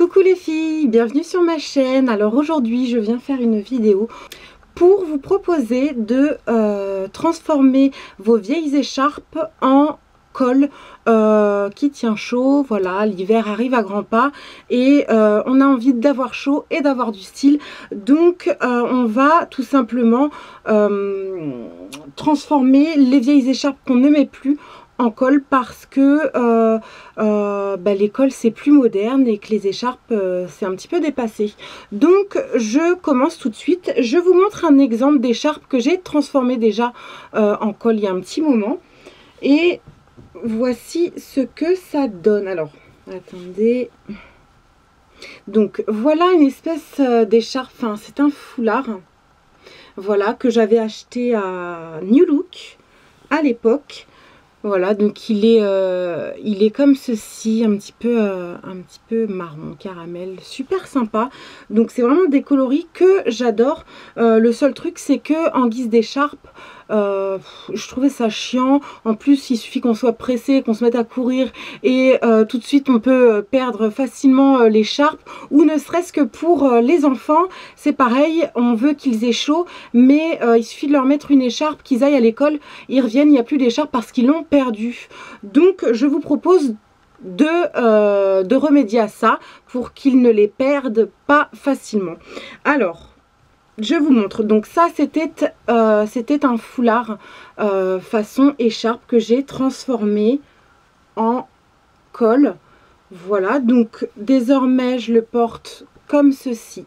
Coucou les filles, bienvenue sur ma chaîne. Alors aujourd'hui je viens faire une vidéo pour vous proposer de transformer vos vieilles écharpes en col qui tient chaud. Voilà, l'hiver arrive à grands pas et on a envie d'avoir chaud et d'avoir du style. Donc on va tout simplement transformer les vieilles écharpes qu'on ne met plus en col parce que les cols c'est plus moderne et que les écharpes c'est un petit peu dépassé. Donc je commence tout de suite. Je vous montre un exemple d'écharpe que j'ai transformé déjà en col il y a un petit moment et voici ce que ça donne. Alors attendez, donc voilà une espèce d'écharpe, enfin c'est un foulard, voilà, que j'avais acheté à New Look à l'époque. Voilà, donc il est comme ceci, un petit peu marron, caramel, super sympa. Donc c'est vraiment des coloris que j'adore. Le seul truc c'est que en guise d'écharpe, je trouvais ça chiant. En plus il suffit qu'on soit pressé, qu'on se mette à courir et tout de suite on peut perdre facilement l'écharpe. Ou ne serait-ce que pour les enfants, c'est pareil, on veut qu'ils aient chaud, mais il suffit de leur mettre une écharpe, qu'ils aillent à l'école, ils reviennent, il n'y a plus d'écharpe parce qu'ils l'ont perdu. Donc je vous propose de remédier à ça pour qu'ils ne les perdent pas facilement. Alors je vous montre. Donc ça c'était un foulard façon écharpe que j'ai transformé en col. Voilà, donc désormais je le porte comme ceci.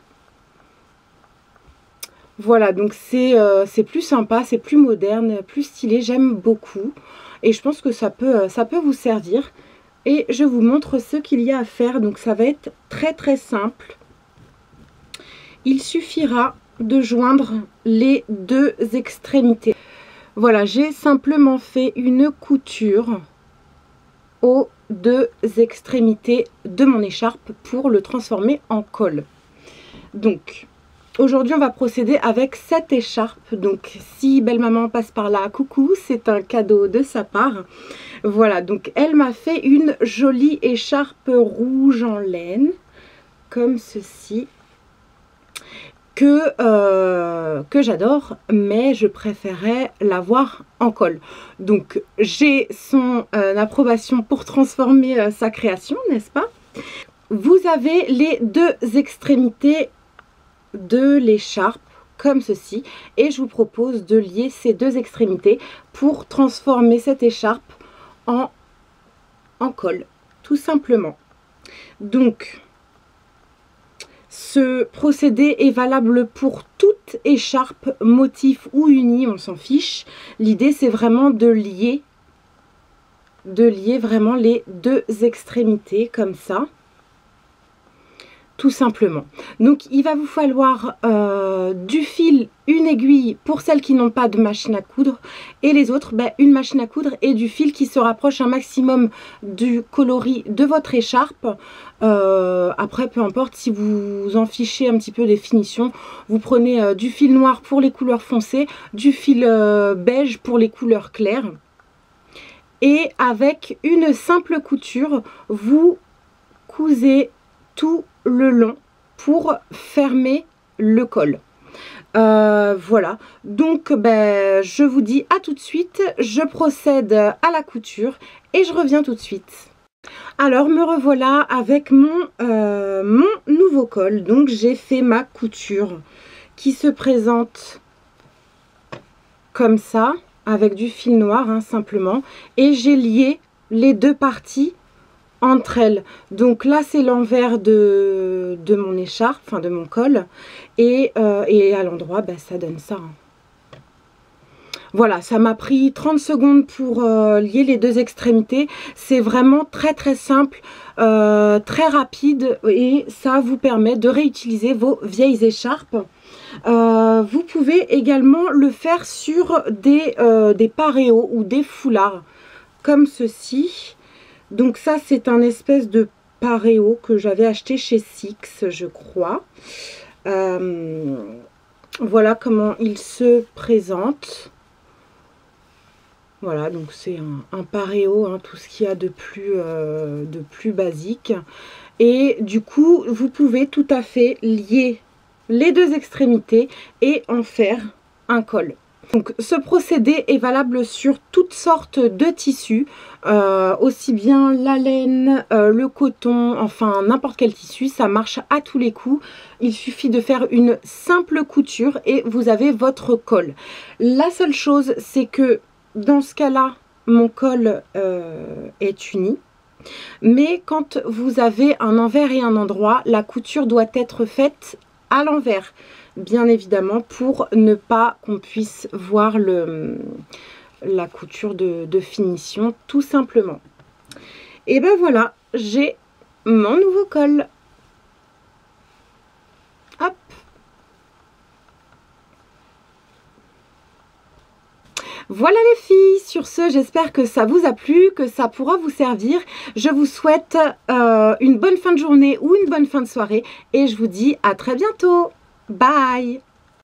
Voilà, donc c'est plus sympa, c'est plus moderne, plus stylé, j'aime beaucoup. Et je pense que ça peut vous servir. Et je vous montre ce qu'il y a à faire. Donc ça va être très simple. Il suffira de joindre les deux extrémités. Voilà, j'ai simplement fait une couture aux deux extrémités de mon écharpe pour le transformer en col. Donc aujourd'hui on va procéder avec cette écharpe. Donc si belle maman passe par là, coucou, c'est un cadeau de sa part. Voilà, donc elle m'a fait une jolie écharpe rouge en laine comme ceci, que j'adore, mais je préférais l'avoir en col. Donc j'ai son approbation pour transformer sa création, n'est-ce pas? Vous avez les deux extrémités de l'écharpe comme ceci et je vous propose de lier ces deux extrémités pour transformer cette écharpe en col, tout simplement. Donc ce procédé est valable pour toute écharpe, motif ou uni, on s'en fiche. L'idée c'est vraiment de lier vraiment les deux extrémités comme ça, tout simplement. Donc il va vous falloir du fil, une aiguille pour celles qui n'ont pas de machine à coudre, et les autres une machine à coudre et du fil qui se rapproche un maximum du coloris de votre écharpe. Après peu importe si vous en fichez un petit peu des finitions, vous prenez du fil noir pour les couleurs foncées, du fil beige pour les couleurs claires, et avec une simple couture vous cousez tout le long pour fermer le col. Voilà, donc je vous dis à tout de suite, je procède à la couture et je reviens tout de suite. Alors me revoilà avec mon nouveau col. Donc j'ai fait ma couture qui se présente comme ça avec du fil noir simplement, et j'ai lié les deux parties entre elles. Donc là c'est l'envers de mon écharpe, enfin de mon col, et à l'endroit ça donne ça. Voilà, ça m'a pris 30 secondes pour lier les deux extrémités. C'est vraiment très simple, très rapide, et ça vous permet de réutiliser vos vieilles écharpes. Vous pouvez également le faire sur des paréos ou des foulards comme ceci. Donc ça c'est un espèce de paréo que j'avais acheté chez Six, je crois. Voilà comment il se présente. Voilà, donc c'est un paréo, hein, tout ce qu'il y a de plus basique. Et du coup, vous pouvez tout à fait lier les deux extrémités et en faire un col. Donc ce procédé est valable sur toutes sortes de tissus, aussi bien la laine, le coton, enfin n'importe quel tissu, ça marche à tous les coups. Il suffit de faire une simple couture et vous avez votre col. La seule chose, c'est que dans ce cas-là, mon col est uni. Mais quand vous avez un envers et un endroit, la couture doit être faite à l'envers, bien évidemment, pour ne pas qu'on puisse voir la couture de finition, tout simplement. Et ben voilà, j'ai mon nouveau col. Hop. Voilà les filles, sur ce, j'espère que ça vous a plu, que ça pourra vous servir. Je vous souhaite une bonne fin de journée ou une bonne fin de soirée et je vous dis à très bientôt. Bye!